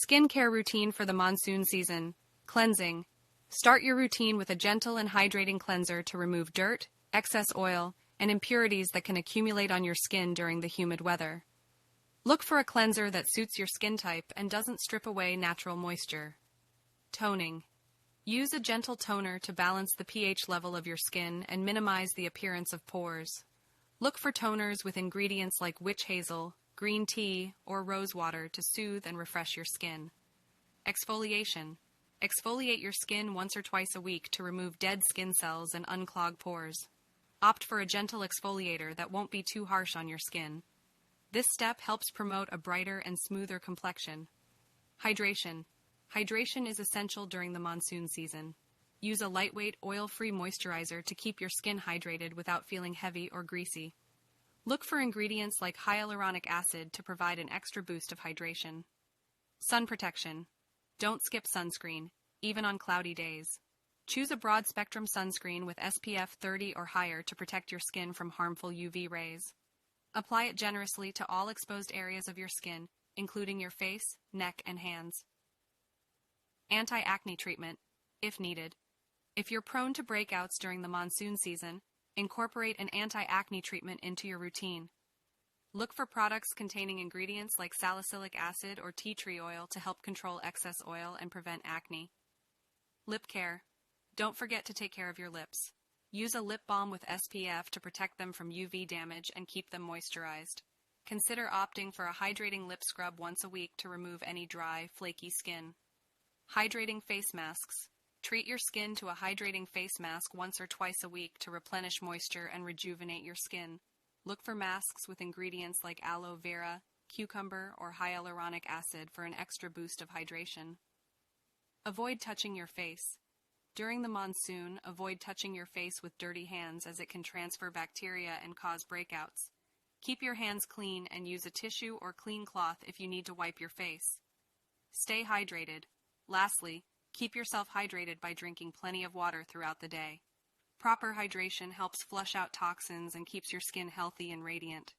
Skincare routine for the monsoon season. Cleansing. Start your routine with a gentle and hydrating cleanser to remove dirt, excess oil, and impurities that can accumulate on your skin during the humid weather. Look for a cleanser that suits your skin type and doesn't strip away natural moisture. Toning. Use a gentle toner to balance the pH level of your skin and minimize the appearance of pores. Look for toners with ingredients like witch hazel, green tea, or rose water to soothe and refresh your skin. Exfoliation. Exfoliate your skin once or twice a week to remove dead skin cells and unclog pores. Opt for a gentle exfoliator that won't be too harsh on your skin. This step helps promote a brighter and smoother complexion. Hydration. Hydration is essential during the monsoon season. Use a lightweight, oil-free moisturizer to keep your skin hydrated without feeling heavy or greasy. Look for ingredients like hyaluronic acid to provide an extra boost of hydration. Sun protection. Don't skip sunscreen, even on cloudy days. Choose a broad-spectrum sunscreen with SPF 30 or higher to protect your skin from harmful UV rays. Apply it generously to all exposed areas of your skin, including your face, neck, and hands. Anti-acne treatment, if needed. If you're prone to breakouts during the monsoon season, incorporate an anti-acne treatment into your routine. Look for products containing ingredients like salicylic acid or tea tree oil to help control excess oil and prevent acne. Lip care. Don't forget to take care of your lips. Use a lip balm with SPF to protect them from UV damage and keep them moisturized. Consider opting for a hydrating lip scrub once a week to remove any dry, flaky skin. Hydrating face masks. Treat your skin to a hydrating face mask once or twice a week to replenish moisture and rejuvenate your skin. Look for masks with ingredients like aloe vera, cucumber, or hyaluronic acid for an extra boost of hydration. Avoid touching your face. During the monsoon, avoid touching your face with dirty hands as it can transfer bacteria and cause breakouts. Keep your hands clean and use a tissue or clean cloth if you need to wipe your face. Stay hydrated. Lastly, keep yourself hydrated by drinking plenty of water throughout the day. Proper hydration helps flush out toxins and keeps your skin healthy and radiant.